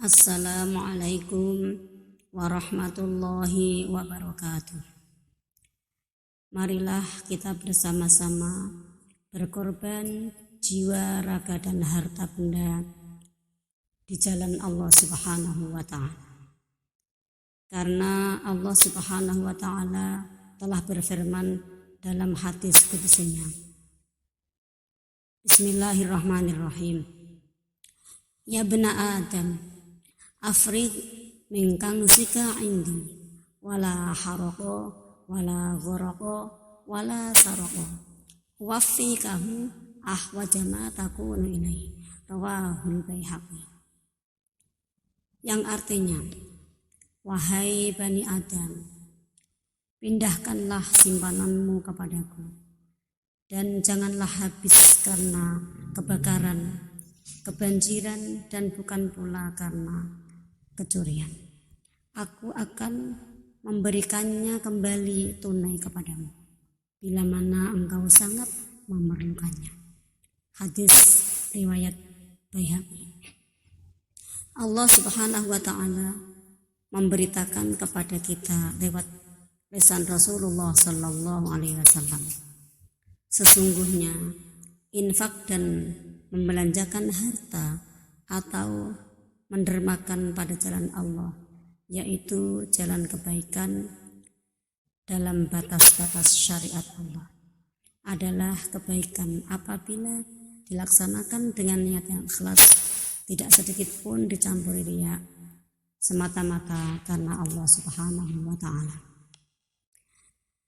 Assalamualaikum warahmatullahi wabarakatuh. Marilah kita bersama-sama berkorban jiwa, raga, dan harta benda di jalan Allah Subhanahu wa Ta'ala. Karena Allah Subhanahu wa Ta'ala telah berfirman dalam hadis qudsinya. Bismillahirrahmanirrahim. Ya bena Adam, afrig min kangsika indi, wala haroko, wala ghoroko, wala saroko, waffikahu ahwajama takunu ilaihi, rawahul Baihaqi. Yang artinya, wahai Bani Adam, pindahkanlah simpananmu kepadaku, dan janganlah habis karena kebakaran, kebanjiran, dan bukan pula karena kecurian. Aku akan memberikannya kembali tunai kepadamu bila mana engkau sangat memerlukannya. Hadis riwayat Baihaqi. Allah Subhanahu wa Ta'ala memberitakan kepada kita lewat lisan Rasulullah Sallallahu Alaihi Wasallam, sesungguhnya infak dan membelanjakan harta atau mendermakan pada jalan Allah, yaitu jalan kebaikan dalam batas-batas syariat Allah, adalah kebaikan apabila dilaksanakan dengan niat yang ikhlas, tidak sedikit pun dicampuri riya, semata-mata karena Allah Subhanahu wa Ta'ala.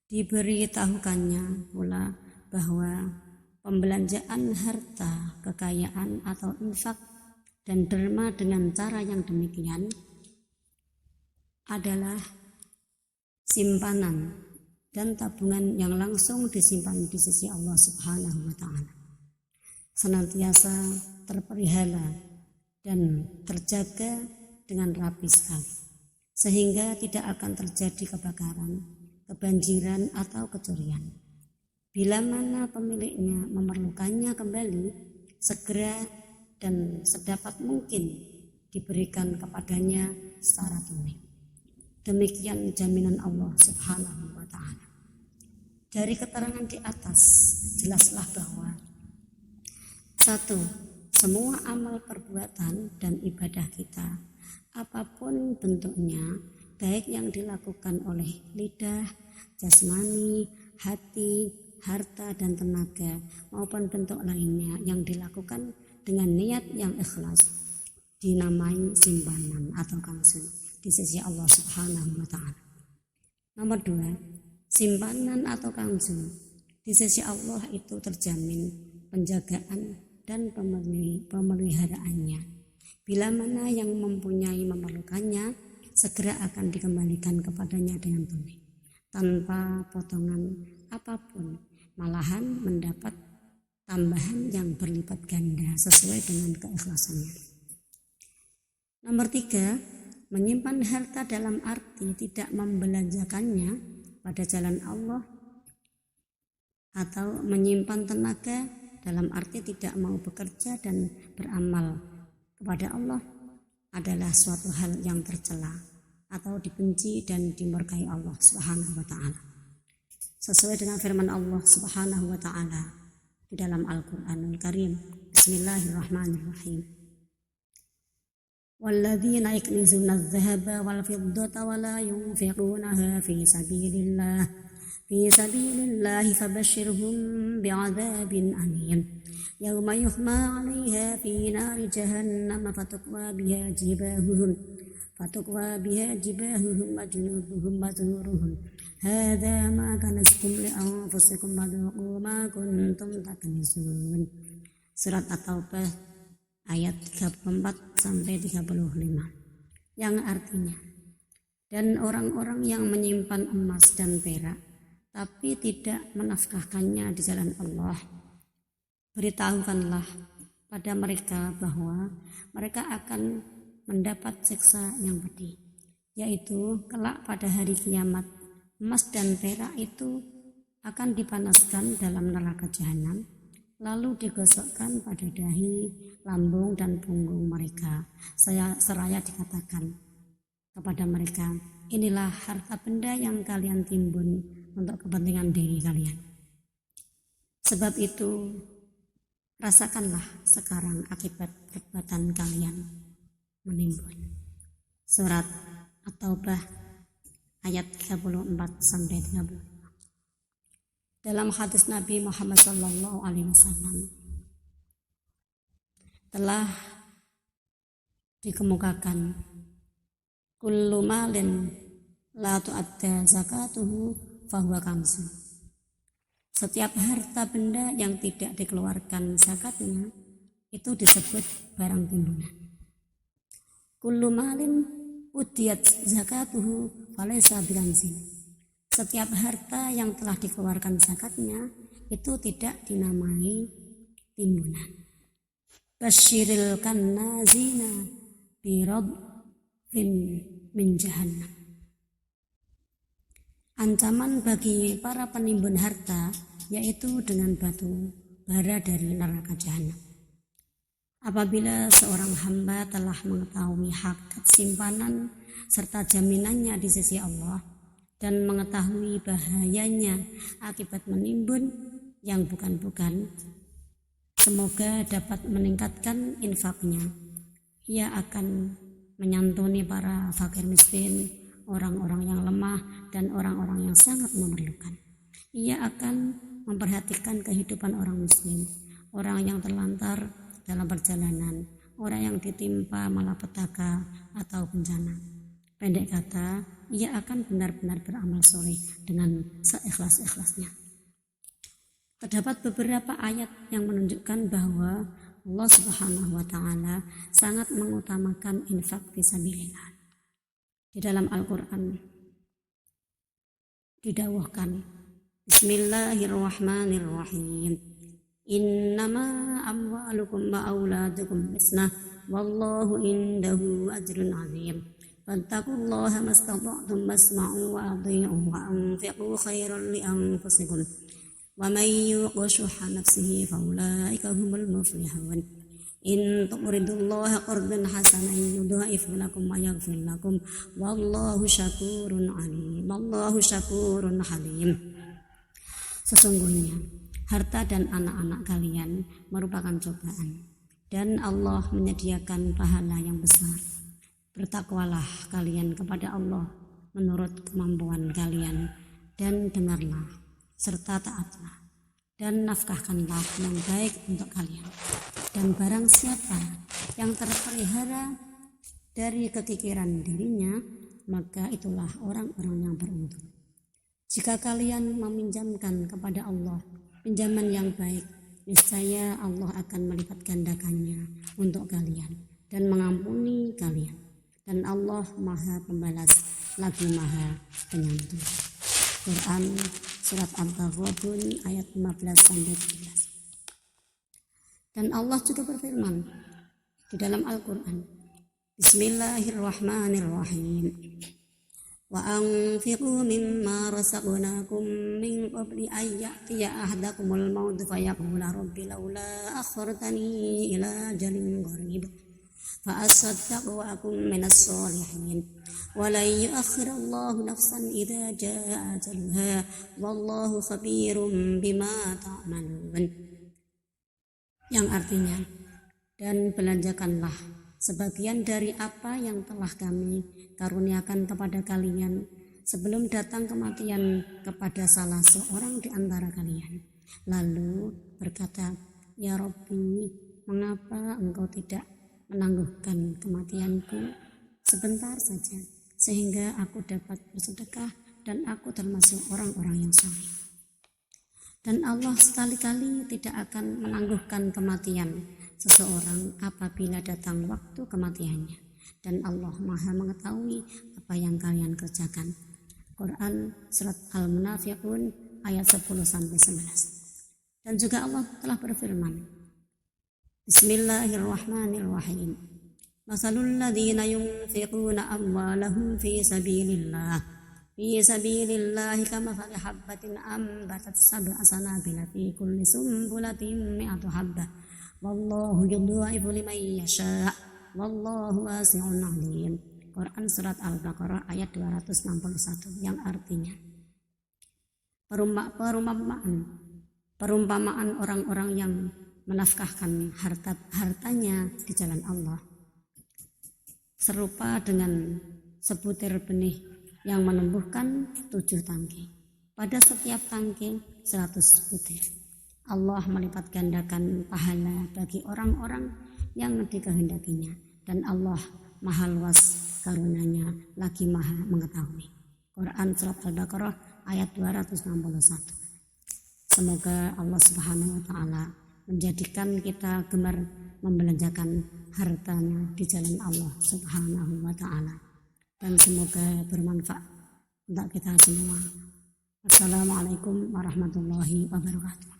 Diberitahukannya pula bahwa pembelanjaan harta, kekayaan atau infak dan derma dengan cara yang demikian adalah simpanan dan tabungan yang langsung disimpan di sisi Allah Subhanahu wa Ta'ala, senantiasa terpelihara dan terjaga dengan rapi sekali, sehingga tidak akan terjadi kebakaran, kebanjiran, atau kecurian. Bila mana pemiliknya memerlukannya kembali, segera dan sedapat mungkin diberikan kepadanya secara tunai. Demikian jaminan Allah Subhanahu wa Ta'ala. Dari keterangan di atas jelaslah bahwa 1. Semua amal perbuatan dan ibadah kita, apapun bentuknya, baik yang dilakukan oleh lidah, jasmani, hati, harta, dan tenaga, maupun bentuk lainnya yang dilakukan dengan niat yang ikhlas, dinamai simpanan atau kansun di sisi Allah Subhanahu wa Ta'ala. Nomor 2, simpanan atau kansun di sisi Allah itu terjamin penjagaan dan pemeliharaannya. Bila mana yang mempunyai memerlukannya, segera akan dikembalikan kepadanya dengan tunai, tanpa potongan apapun, malahan mendapat tambahan yang berlipat ganda sesuai dengan keikhlasannya. Nomor 3, menyimpan harta dalam arti tidak membelanjakannya pada jalan Allah, atau menyimpan tenaga dalam arti tidak mau bekerja dan beramal kepada Allah adalah suatu hal yang tercela atau dibenci dan dimurkai Allah Subhanahu wa Ta'ala, sesuai dengan firman Allah Subhanahu wa Ta'ala di dalam Al-Qur'anul Karim. Bismillahirrahmanirrahim. Walladzina yaknizuna adh-dhahaba wal fiddata wa la yunfiqunaha fi sabilillahi fabashshirhum bi'adzabin alim yawma yuhma 'alaiha fi nari jahannam fatukwa biha jibahuhum wa junubuhum wa zuhuruhum hadza ma kanastum li anfusikum wadzuqu ma kuntum taknizun. Surat At-Taubah ayat 34 sampai 35, yang artinya, dan orang-orang yang menyimpan emas dan perak tapi tidak menafkahkannya di jalan Allah, beritahukanlah pada mereka bahwa mereka akan mendapat siksa yang pedih, yaitu kelak pada hari kiamat emas dan perak itu akan dipanaskan dalam neraka jahanam lalu digosokkan pada dahi, lambung, dan punggung mereka. Seraya dikatakan kepada mereka, inilah harta benda yang kalian timbun untuk kepentingan diri kalian. Sebab itu, rasakanlah sekarang akibat perbuatan kalian menimbun. Surat At-Taubah ayat 34-30. Dalam hadis Nabi Muhammad SAW telah dikemukakan, kullu malin la tu'adda zakatuhu fahuwa kamsun. Setiap harta benda yang tidak dikeluarkan zakatnya itu disebut barang timbunan. Kullu malin udiyat zakatuhu falaysa bikanzin. Setiap harta yang telah dikeluarkan zakatnya itu tidak dinamai timbunan. Basyiril kannazina birabin min jahannam. Ancaman bagi para penimbun harta yaitu dengan batu bara dari neraka jahanam. Apabila seorang hamba telah mengetahui hakikat simpanan serta jaminannya di sisi Allah dan mengetahui bahayanya akibat menimbun yang bukan-bukan, semoga dapat meningkatkan infaknya. Ia akan menyantuni para fakir miskin, orang-orang yang lemah, dan orang-orang yang sangat memerlukan. Ia akan memperhatikan kehidupan orang muslim, orang yang terlantar dalam perjalanan, orang yang ditimpa malapetaka atau bencana. Pendek kata, ia akan benar-benar beramal soleh dengan seikhlas-ikhlasnya. Terdapat beberapa ayat yang menunjukkan bahwa Allah Subhanahu wa Ta'ala sangat mengutamakan infak fisabilillah. Di dalam Al-Quran didawahkan, Bismillahirrahmanirrahim. Innama amwalukum wa auladukum fitnah wallahu indahu ajrun azim. Fattaqullaha mastata'tum wasma'u wa athi'u wa anfiqu khairan li anfusikum wa man yuqa shuhha nafsihi fa ulaika humul muflihun. In tuqridullaha qardan hasanan yudha'if lakum wa yaghfir lakum wallahu syakurun alim. Wallahu syakurun halim. Sesungguhnya harta dan anak-anak kalian merupakan cobaan dan Allah menyediakan pahala yang besar. Bertakwalah kalian kepada Allah menurut kemampuan kalian dan dengarlah serta taatlah dan nafkahkanlah yang baik untuk kalian. Dan barang siapa yang terpelihara dari kekikiran dirinya, maka itulah orang-orang yang beruntung. Jika kalian meminjamkan kepada Allah pinjaman yang baik, niscaya Allah akan melipat gandakannya untuk kalian dan mengampuni kalian. Dan Allah Maha Pembalas lagi Maha Penyantun. Quran Surat Al-Taghabun ayat 15-17. Dan Allah juga berfirman di dalam Al-Quran, Bismillahirrahmanirrahim. Wa anfiqu mimma razaqnakum min qabli an ya'tiya ahadakumul maut fayaqula rabbi laula akhartani ila ajalin qarib fa asaddaqu wa akum minas sholihin wa la yu'akhirallahu nafsan idza jaa ajaluha wallahu khabirum bima ta'malun. Yang artinya, dan belanjakanlah sebagian dari apa yang telah kami karuniakan kepada kalian sebelum datang kematian kepada salah seorang di antara kalian. Lalu berkata, Ya Rabbi, mengapa engkau tidak menangguhkan kematianku sebentar saja sehingga aku dapat bersedekah dan aku termasuk orang-orang yang saleh. Dan Allah sekali-kali tidak akan menangguhkan kematian seseorang apabila datang waktu kematiannya. Dan Allah Maha mengetahui apa yang kalian kerjakan. Quran Surat Al-Munafiqun ayat 10-11. Dan juga Allah telah berfirman, Bismillahirrahmanirrahim. Masalul ladzina yunfiquna amwalahum fi sabilillah fi sabilillahi kamathali habbatin ambatat sab'a sanabila fi kulli sumbulatin mi'atu habbah wallahu yudha'ifu liman yasha' wallahu wasi'un 'alim. Quran surat Al-Baqarah ayat 261 yang artinya perumpamaan orang-orang yang menafkahkan hartanya di jalan Allah serupa dengan sebutir benih yang menumbuhkan 7 tangkai. Pada setiap tangkai 100 butir. Allah melipat gandakan pahala bagi orang-orang yang dikehendakinya, dan Allah maha luas karunia-Nya lagi maha mengetahui. Quran surat Al-Baqarah ayat 261. Semoga Allah Subhanahu wa taala menjadikan kita gemar membelanjakan hartanya di jalan Allah Subhanahu wa taala, dan semoga bermanfaat untuk kita semua. Assalamualaikum warahmatullahi wabarakatuh.